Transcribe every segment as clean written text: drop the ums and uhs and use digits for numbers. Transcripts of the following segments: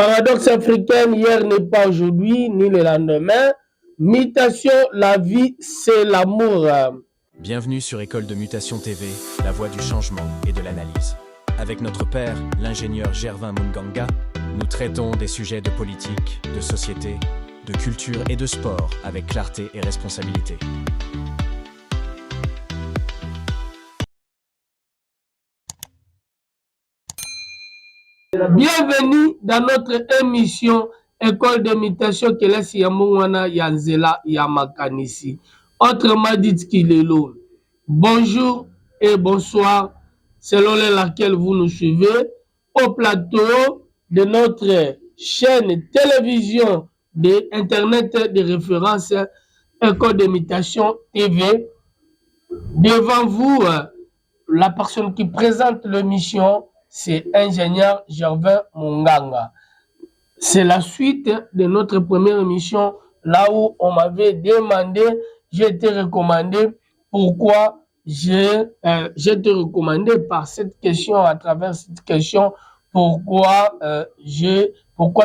Paradoxe africain, hier n'est pas aujourd'hui, ni le lendemain. Mutation, la vie, c'est l'amour. Bienvenue sur École de Mutation TV, la voie du changement et de l'analyse. Avec notre père, l'ingénieur Gervin Munganga, nous traitons des sujets de politique, de société, de culture et de sport avec clarté et responsabilité. Bienvenue dans notre émission École de Mutation Kelesi Yamouana Yanzela Yamakanisi. Autrement dit Kilelo. Bonjour et bonsoir, selon laquelle vous nous suivez, au plateau de notre chaîne télévision de Internet de référence École de Mutation TV. Devant vous, la personne qui présente l'émission, c'est ingénieur Gervin Munganga. C'est la suite de notre première émission, là où on m'avait demandé, j'ai été recommandé, pourquoi j'ai été recommandé par cette question, à travers cette question, pourquoi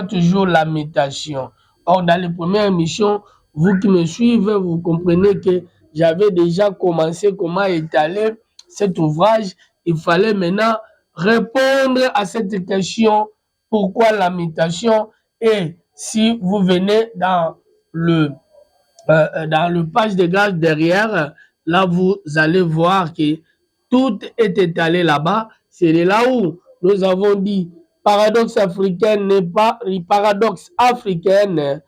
toujours la mutation. Or, dans les premières émissions, vous qui me suivez, vous comprenez que j'avais déjà commencé comment étaler cet ouvrage. Il fallait maintenant répondre à cette question, pourquoi la mutation? Et si vous venez dans le page de gage derrière, là vous allez voir que tout est étalé là-bas. C'est là où nous avons dit paradoxe africain n'est pas paradoxe africaine.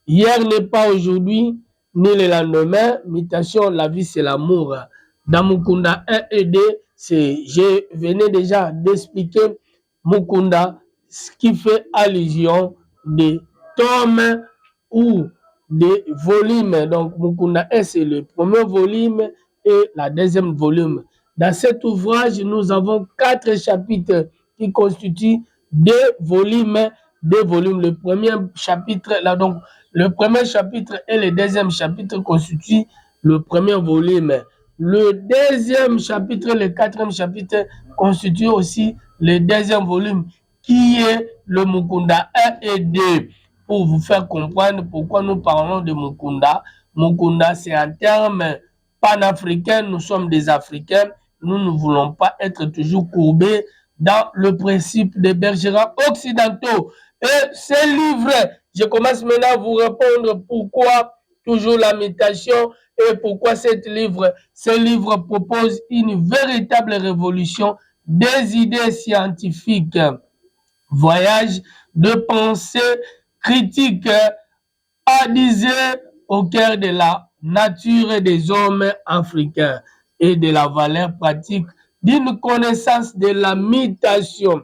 Hier n'est pas aujourd'hui, ni le lendemain. Mutation, la vie c'est l'amour. Dans Mukunda 1 et 2, je venais déjà d'expliquer Mukunda, ce qui fait allusion des tomes ou des volumes. Donc Mukunda 1, c'est le premier volume et la deuxième volume. Dans cet ouvrage, nous avons 4 chapitres qui constituent deux volumes. Le premier chapitre, là donc, le premier chapitre et le deuxième chapitre constituent le premier volume. Le deuxième chapitre et le quatrième chapitre constituent aussi le deuxième volume, qui est le Mukunda 1 et 2. Pour vous faire comprendre pourquoi nous parlons de Mukunda. Mukunda, c'est un terme panafricain. Nous sommes des Africains. Nous ne voulons pas être toujours courbés dans le principe des bergers occidentaux. Et ce livre, je commence maintenant à vous répondre pourquoi toujours la mutation et pourquoi ce livre propose une véritable révolution des idées scientifiques. Voyage de pensée critique à diser au cœur de la nature des hommes africains et de la valeur pratique d'une connaissance de la mutation.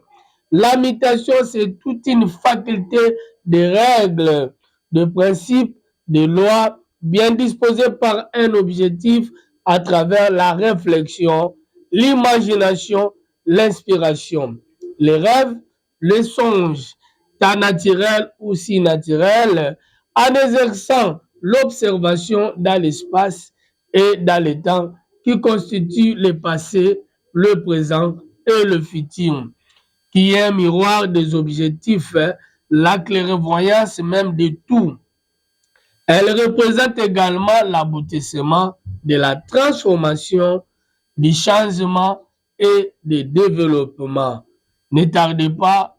La mutation, c'est toute une faculté de règles, de principes, de lois bien disposées par un objectif à travers la réflexion, l'imagination, l'inspiration, les rêves, les songes, tant naturels ou si naturels, en exerçant l'observation dans l'espace et dans le temps qui constitue le passé, le présent et le futur, qui est un miroir des objectifs, la clairvoyance même de tout. Elle représente également l'aboutissement de la transformation, du changement et du développement. Ne tardez pas,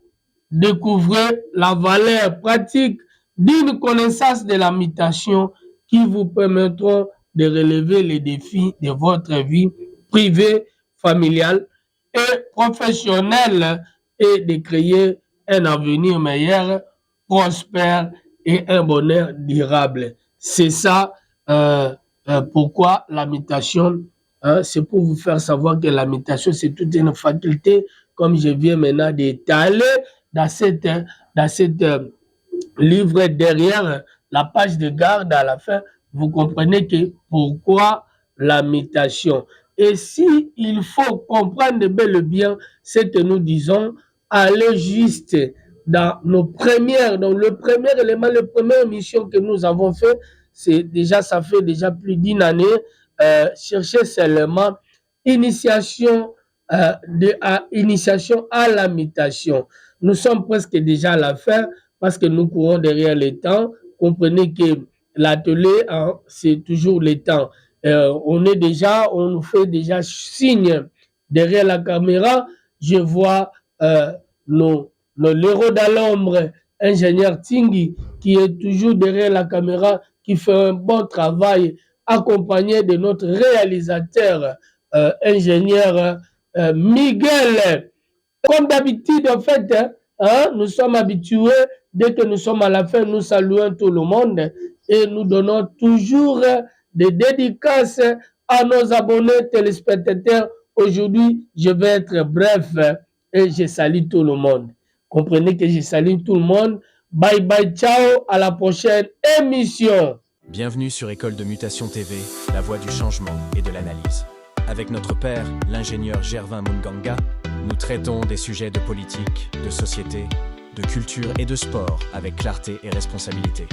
découvrez la valeur pratique d'une connaissance de la mutation qui vous permettront de relever les défis de votre vie privée, familiale et professionnelle et de créer un avenir meilleur, prospère et un bonheur durable. C'est ça pourquoi la mutation, c'est pour vous faire savoir que la mutation, c'est toute une faculté, comme je viens maintenant d'étaler dans cette livre derrière la page de garde à la fin, vous comprenez que pourquoi la mutation. Et si il faut comprendre bel et bien ce que nous disons, aller juste dans le premier élément, la première mission que nous avons fait, c'est déjà, ça fait déjà plus d'une année, chercher seulement initiation à la mutation. Nous sommes presque déjà à la fin parce que nous courons derrière le temps. Comprenez que l'atelier, hein, c'est toujours le temps. On nous fait déjà signe derrière la caméra. Je vois l'héros dans l'ombre, ingénieur Tingui, qui est toujours derrière la caméra, qui fait un bon travail, accompagné de notre réalisateur, ingénieur Miguel. Comme d'habitude, en fait, hein, nous sommes habitués, dès que nous sommes à la fin, nous saluons tout le monde et nous donnons toujours des dédicaces à nos abonnés téléspectateurs. Aujourd'hui, je vais être bref et je salue tout le monde. Comprenez que je salue tout le monde. Bye bye, ciao, à la prochaine émission. Bienvenue sur École de Mutation TV, la voie du changement et de l'analyse. Avec notre père, l'ingénieur Gervin Munganga, nous traitons des sujets de politique, de société, de culture et de sport avec clarté et responsabilité.